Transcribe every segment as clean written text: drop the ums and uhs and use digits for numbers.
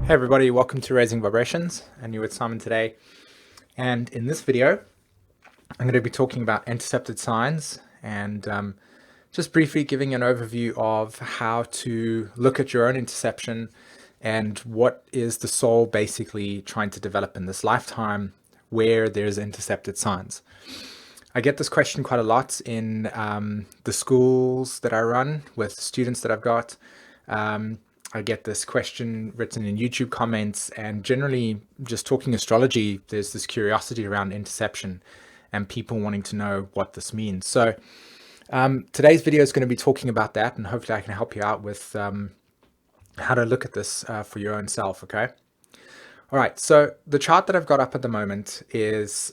Hey everybody, welcome to Raising Vibrations, and you're with Simon today. And in this video, I'm going to be talking about intercepted signs and just briefly giving an overview of how to look at your own interception and what is the soul basically trying to develop in this lifetime where there's intercepted signs. I get this question quite a lot in the schools that I run with students that I've got. I get this question written in YouTube comments, and generally just talking astrology, there's this curiosity around interception and people wanting to know what this means. So today's video is going to be talking about that, and hopefully I can help you out with how to look at this for your own self, okay? All right, so the chart that I've got up at the moment is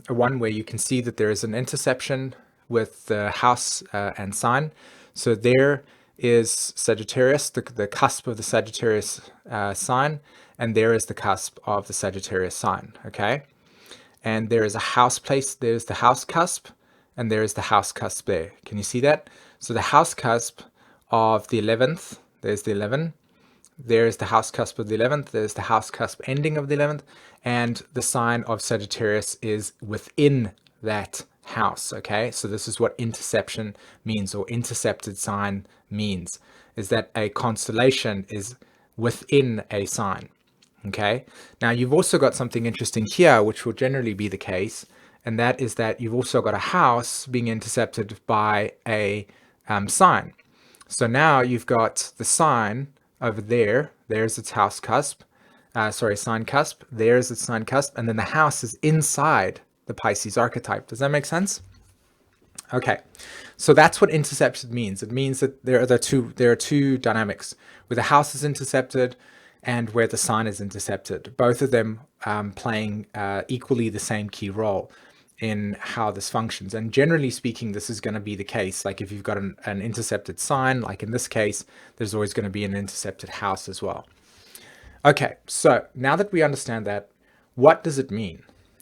one where you can see that there is an interception with the house and sign. So there is Sagittarius, the cusp of the Sagittarius sign, and there is the cusp of the Sagittarius sign, okay? And there is a house place, there's the house cusp, and there is the house cusp there. Can you see that? So the house cusp of the 11th, there's the 11, there's the house cusp of the 11th, there's the house cusp ending of the 11th, and the sign of Sagittarius is within that house, okay? So this is what interception means, or intercepted sign means, is that a constellation is within a sign, okay? Now you've also got something interesting here, which will generally be the case, and that is that you've also got a house being intercepted by a sign. So now you've got the sign over there, there's its house cusp, sign cusp, there's its sign cusp, and then the house is inside the Pisces archetype. Does that make sense? Okay, so that's what intercepted means. It means that there are two dynamics, where the house is intercepted and where the sign is intercepted. Both of them playing equally the same key role in how this functions. And generally speaking, this is going to be the case. Like if you've got an intercepted sign, like in this case, there's always going to be an intercepted house as well. Okay, so now that we understand that, what does it mean?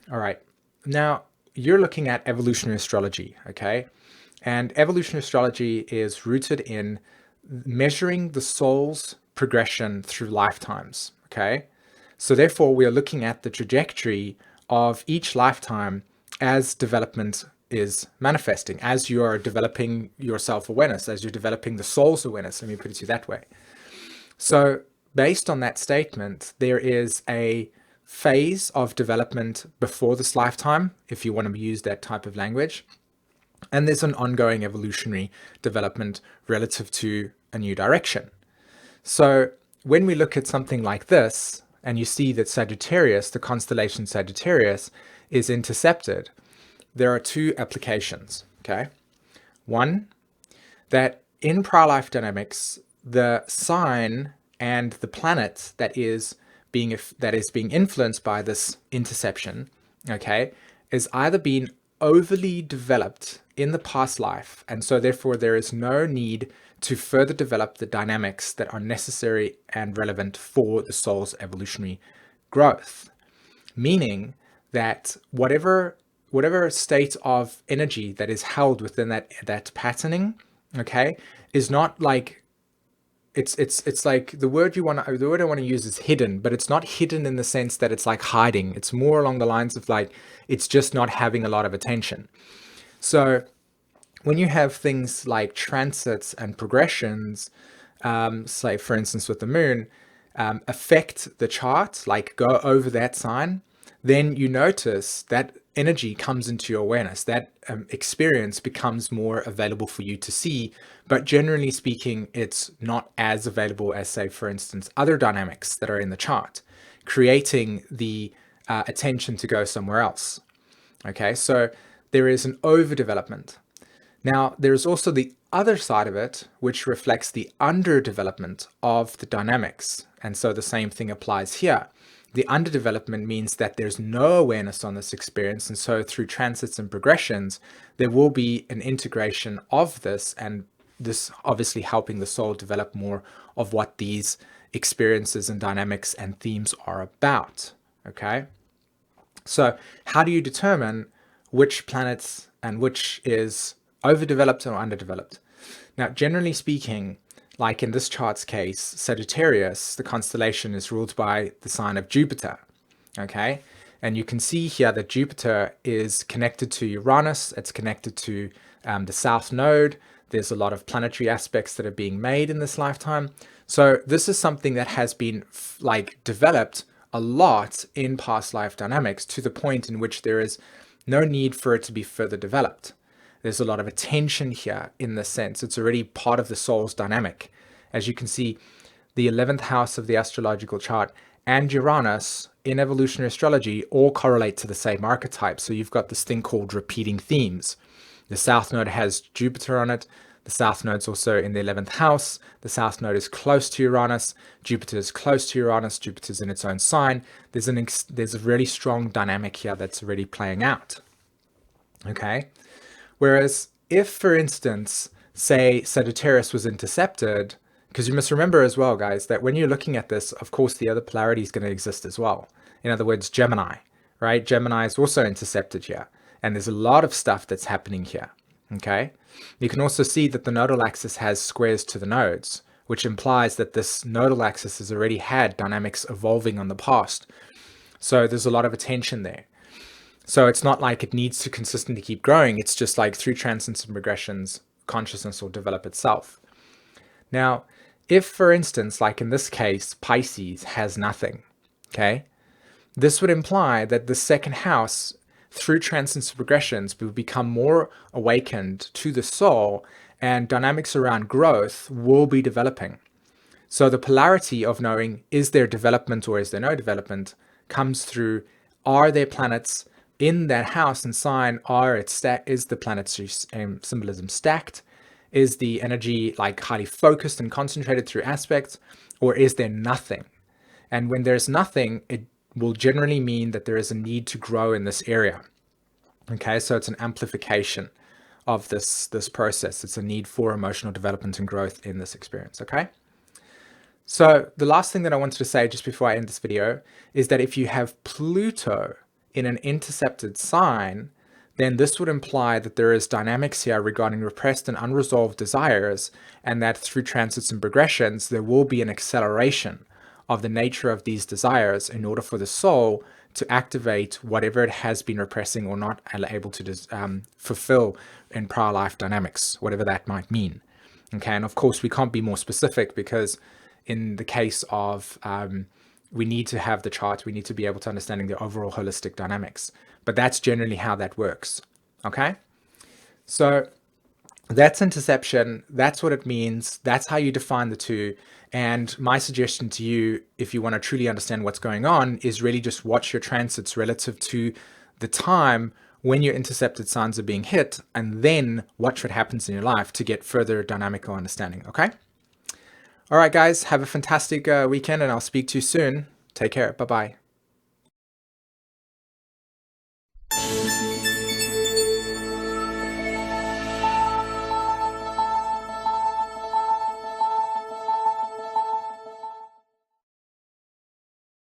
All right. Now, you're looking at evolutionary astrology, okay? And evolutionary astrology is rooted in measuring the soul's progression through lifetimes, okay? So therefore, we are looking at the trajectory of each lifetime as development is manifesting, as you are developing your self-awareness, as you're developing the soul's awareness, let me put it to you that way. So based on that statement, there is a phase of development before this lifetime, if you want to use that type of language, and there's an ongoing evolutionary development relative to a new direction. So when we look at something like this, and you see that Sagittarius, the constellation Sagittarius, is intercepted, there are two applications, okay? One, that in prior life dynamics, the sign and the planet that is being influenced by this interception, okay, is either being overly developed in the past life, and so therefore there is no need to further develop the dynamics that are necessary and relevant for the soul's evolutionary growth. Meaning that whatever state of energy that is held within that patterning, okay, is not like it's like the word I want to use is hidden, but it's not hidden in the sense that it's like hiding. It's more along the lines of like, it's just not having a lot of attention. So when you have things like transits and progressions, say for instance with the moon, affect the chart, like go over that sign, then you notice that energy comes into your awareness, that experience becomes more available for you to see, but generally speaking, it's not as available as, say, for instance, other dynamics that are in the chart, creating the attention to go somewhere else. Okay, so there is an overdevelopment. Now, there's also the other side of it, which reflects the underdevelopment of the dynamics. And so the same thing applies here. The underdevelopment means that there's no awareness on this experience, and so through transits and progressions, there will be an integration of this, and this obviously helping the soul develop more of what these experiences and dynamics and themes are about, okay? So how do you determine which planets and which is overdeveloped or underdeveloped? Now, generally speaking, like in this chart's case, Sagittarius, the constellation is ruled by the sign of Jupiter, okay? And you can see here that Jupiter is connected to Uranus, it's connected to the South Node. There's a lot of planetary aspects that are being made in this lifetime. So this is something that has been developed a lot in past life dynamics to the point in which there is no need for it to be further developed. There's a lot of attention here in this sense. It's already part of the soul's dynamic. As you can see, the 11th house of the astrological chart and Uranus in evolutionary astrology all correlate to the same archetype. So you've got this thing called repeating themes. The South Node has Jupiter on it. The South Node's also in the 11th house. The South Node is close to Uranus. Jupiter is close to Uranus. Jupiter's in its own sign. There's a really strong dynamic here that's already playing out. Okay? Whereas if, for instance, say Sagittarius was intercepted, because you must remember as well, guys, that when you're looking at this, of course, the other polarity is going to exist as well. In other words, Gemini, right? Gemini is also intercepted here. And there's a lot of stuff that's happening here, okay? You can also see that the nodal axis has squares to the nodes, which implies that this nodal axis has already had dynamics evolving on the past. So there's a lot of attention there. So it's not like it needs to consistently keep growing. It's just like through transits and regressions, consciousness will develop itself. Now, if, for instance, like in this case, Pisces has nothing, okay? This would imply that the second house, through transits and progressions, will become more awakened to the soul, and dynamics around growth will be developing. So the polarity of knowing, is there development or is there no development, comes through, are there planets in that house and sign? Is the planetary symbolism stacked? Is the energy like highly focused and concentrated through aspects, or is there nothing? And when there's nothing, it will generally mean that there is a need to grow in this area. Okay, so it's an amplification of this process. It's a need for emotional development and growth in this experience, okay? So the last thing that I wanted to say just before I end this video is that if you have Pluto in an intercepted sign, then this would imply that there is dynamics here regarding repressed and unresolved desires, and that through transits and progressions, there will be an acceleration of the nature of these desires in order for the soul to activate whatever it has been repressing or not able to fulfill in prior life dynamics, whatever that might mean. Okay, and of course we can't be more specific because in the case of we need to have the chart, we need to be able to understanding the overall holistic dynamics. But that's generally how that works, okay? So that's interception, that's what it means, that's how you define the two. And my suggestion to you, if you want to truly understand what's going on, is really just watch your transits relative to the time when your intercepted signs are being hit, and then watch what happens in your life to get further dynamical understanding, okay? All right, guys, have a fantastic weekend, and I'll speak to you soon. Take care. Bye-bye.